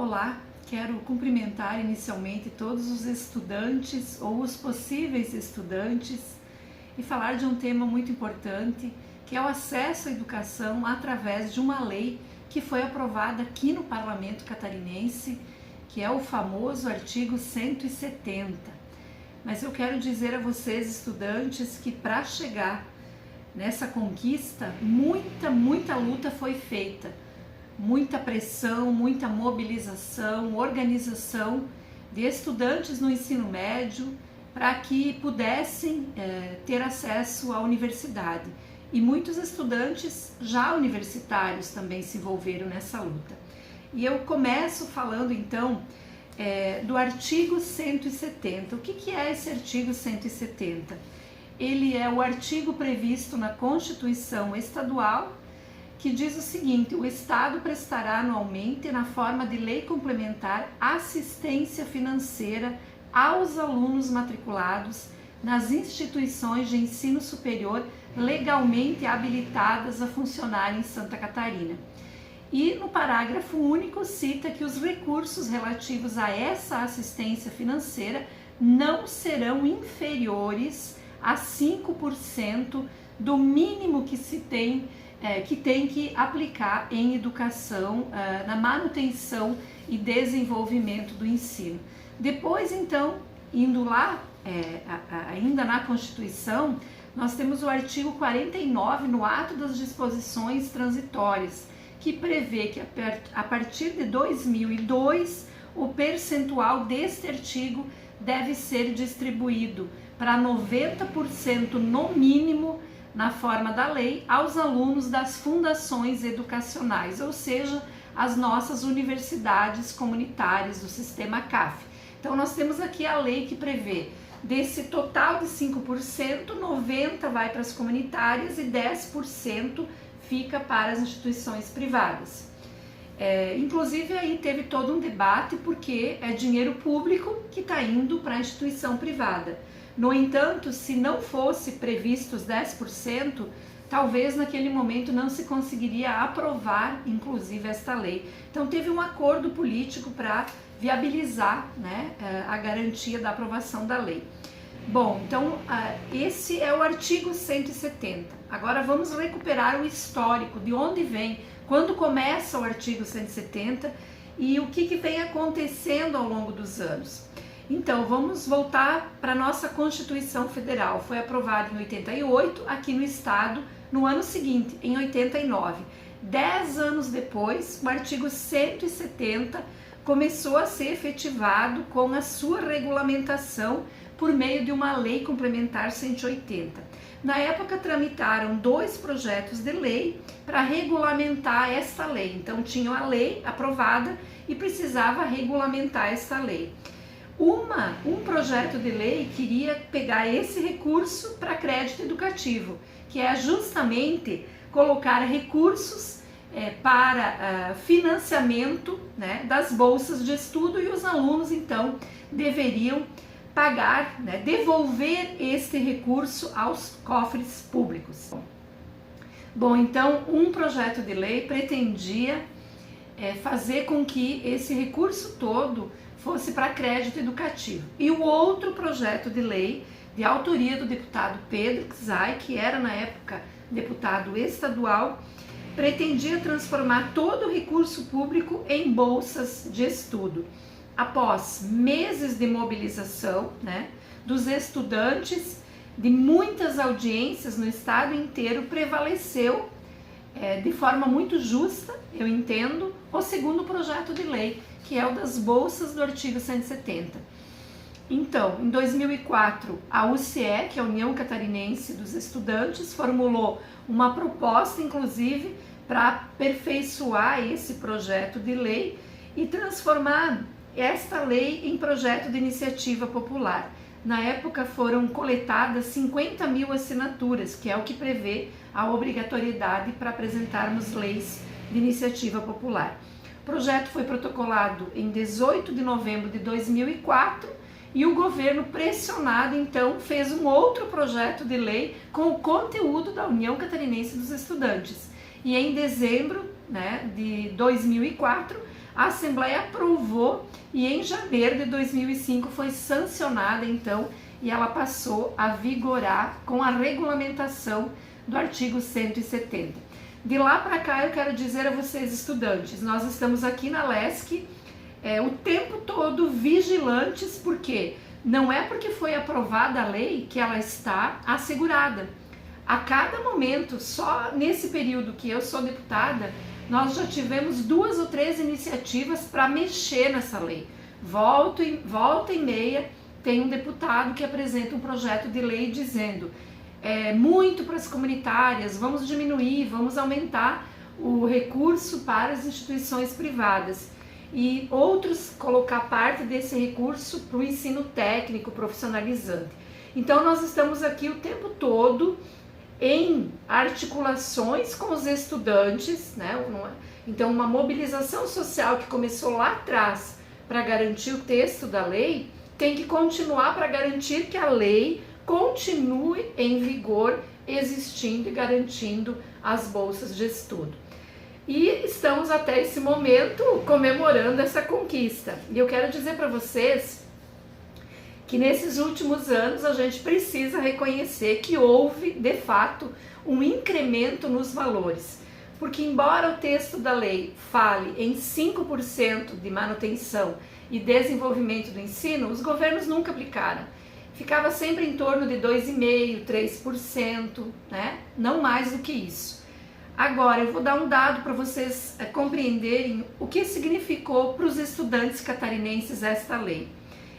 Olá, quero cumprimentar inicialmente todos os estudantes ou os possíveis estudantes e falar de um tema muito importante, que é o acesso à educação através de uma lei que foi aprovada aqui no Parlamento Catarinense, que é o famoso artigo 170. Mas eu quero dizer a vocês, estudantes, que para chegar nessa conquista, muita luta foi feita. Muita pressão, muita mobilização, organização de estudantes no ensino médio para que pudessem ter acesso à universidade. E muitos estudantes já universitários também se envolveram nessa luta. E eu começo falando então do artigo 170. O que é esse artigo 170? Ele é o artigo previsto na Constituição Estadual que diz o seguinte: o Estado prestará anualmente, na forma de lei complementar, assistência financeira aos alunos matriculados nas instituições de ensino superior legalmente habilitadas a funcionar em Santa Catarina. E no parágrafo único cita que os recursos relativos a essa assistência financeira não serão inferiores a 5% do mínimo que se tem que aplicar em educação, na manutenção e desenvolvimento do ensino. Depois, então, indo lá, ainda na Constituição, nós temos o artigo 49 no ato das disposições transitórias, que prevê que a partir de 2002, o percentual deste artigo deve ser distribuído para 90% no mínimo, na forma da lei, aos alunos das fundações educacionais, ou seja, as nossas universidades comunitárias do sistema CAF. Então nós temos aqui a lei que prevê desse total de 5%, 90% vai para as comunitárias e 10% fica para as instituições privadas. Inclusive aí teve todo um debate porque é dinheiro público que está indo para a instituição privada. No entanto, se não fosse previsto os 10%, talvez naquele momento não se conseguiria aprovar, inclusive, esta lei. Então teve um acordo político para viabilizar, né, a garantia da aprovação da lei. Bom, então esse é o artigo 170. Agora vamos recuperar o histórico, de onde vem, quando começa o artigo 170 e o que vem acontecendo ao longo dos anos. Então, vamos voltar para a nossa Constituição Federal. Foi aprovada em 88, aqui no Estado, no ano seguinte, em 89. 10 anos depois, o artigo 170 começou a ser efetivado com a sua regulamentação por meio de uma Lei Complementar 180. Na época, tramitaram 2 projetos de lei para regulamentar esta lei. Então, tinha a lei aprovada e precisava regulamentar esta lei. Um projeto de lei queria pegar esse recurso para crédito educativo, que é justamente colocar recursos para financiamento, né, das bolsas de estudo, e os alunos então deveriam pagar, né, devolver este recurso aos cofres públicos. Bom, então um projeto de lei pretendia fazer com que esse recurso todo fosse para crédito educativo. E o outro projeto de lei, de autoria do deputado Pedro Czai, que era na época deputado estadual, pretendia transformar todo o recurso público em bolsas de estudo. Após meses de mobilização, né, dos estudantes, de muitas audiências no estado inteiro, prevaleceu de forma muito justa, eu entendo, o segundo projeto de lei, que é o das bolsas do artigo 170. Então, em 2004, a UCE, que é a União Catarinense dos Estudantes, formulou uma proposta, inclusive, para aperfeiçoar esse projeto de lei e transformar esta lei em projeto de iniciativa popular. Na época foram coletadas 50 mil assinaturas, que é o que prevê a obrigatoriedade para apresentarmos leis de iniciativa popular. O projeto foi protocolado em 18 de novembro de 2004 e o governo, pressionado, então, fez um outro projeto de lei com o conteúdo da União Catarinense dos Estudantes. E em dezembro, de 2004, a Assembleia aprovou e em janeiro de 2005 foi sancionada então e ela passou a vigorar com a regulamentação do artigo 170. De lá para cá eu quero dizer a vocês, estudantes, nós estamos aqui na LESC o tempo todo vigilantes, porque não é porque foi aprovada a lei que ela está assegurada. A cada momento, só nesse período que eu sou deputada, nós já tivemos 2 ou 3 iniciativas para mexer nessa lei. Volta e meia tem um deputado que apresenta um projeto de lei dizendo muito para as comunitárias, vamos diminuir, vamos aumentar o recurso para as instituições privadas. E outros colocar parte desse recurso para o ensino técnico profissionalizante. Então nós estamos aqui o tempo todo em articulações com os estudantes, né? Então uma mobilização social que começou lá atrás para garantir o texto da lei tem que continuar para garantir que a lei continue em vigor, existindo e garantindo as bolsas de estudo. E estamos até esse momento comemorando essa conquista. E eu quero dizer para vocês que nesses últimos anos a gente precisa reconhecer que houve, de fato, um incremento nos valores. Porque embora o texto da lei fale em 5% de manutenção e desenvolvimento do ensino, os governos nunca aplicaram. Ficava sempre em torno de 2,5%, 3%, né? Não mais do que isso. Agora, eu vou dar um dado para vocês compreenderem o que significou para os estudantes catarinenses esta lei.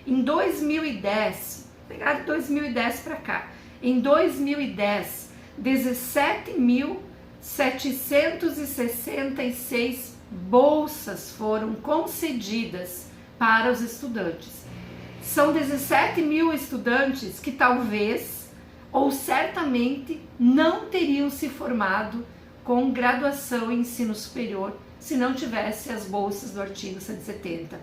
Em 2010, vou pegar de 2010 para cá, em 2010, 17.766 bolsas foram concedidas para os estudantes. São 17 mil estudantes que talvez ou certamente não teriam se formado com graduação em ensino superior se não tivesse as bolsas do artigo 170.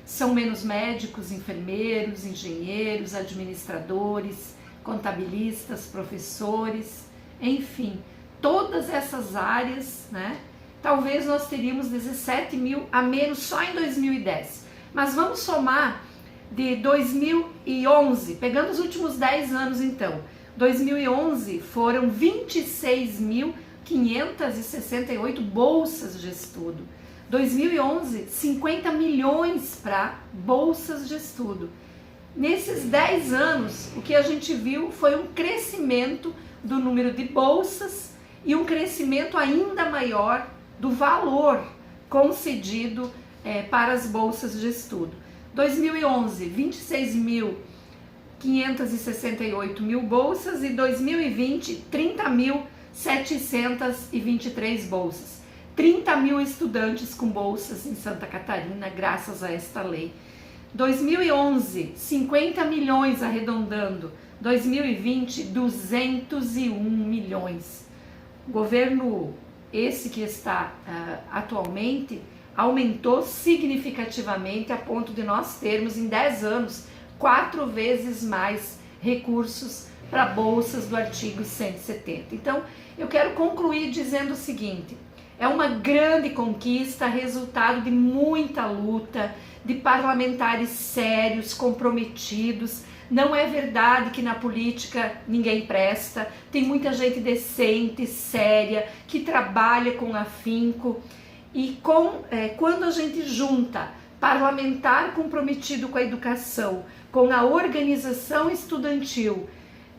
São menos médicos, enfermeiros, engenheiros, administradores, contabilistas, professores, enfim, todas essas áreas, né? Talvez nós teríamos 17 mil a menos só em 2010. Mas vamos somar de 2011, pegando os últimos 10 anos então. 2011 foram 26.568 bolsas de estudo. 2011, 50 milhões para bolsas de estudo. Nesses 10 anos, o que a gente viu foi um crescimento do número de bolsas e um crescimento ainda maior do valor concedido para as bolsas de estudo. 2011, 26.568 mil bolsas e 2020, 30.723 bolsas. 30 mil estudantes com bolsas em Santa Catarina, graças a esta lei. 2011, 50 milhões arredondando. 2020, 201 milhões. O governo, esse que está atualmente, aumentou significativamente a ponto de nós termos em 10 anos 4 vezes mais recursos para bolsas do artigo 170. Então, eu quero concluir dizendo o seguinte: é uma grande conquista, resultado de muita luta, de parlamentares sérios, comprometidos. Não é verdade que na política ninguém presta, tem muita gente decente, séria, que trabalha com afinco. E quando a gente junta parlamentar comprometido com a educação, com a organização estudantil,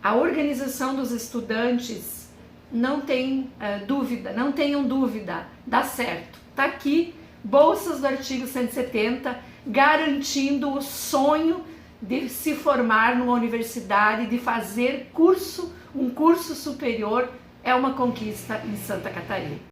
a organização dos estudantes, não tem dúvida, não tenham dúvida, dá certo. Está aqui, bolsas do artigo 170, garantindo o sonho de se formar numa universidade, de fazer um curso superior, é uma conquista em Santa Catarina.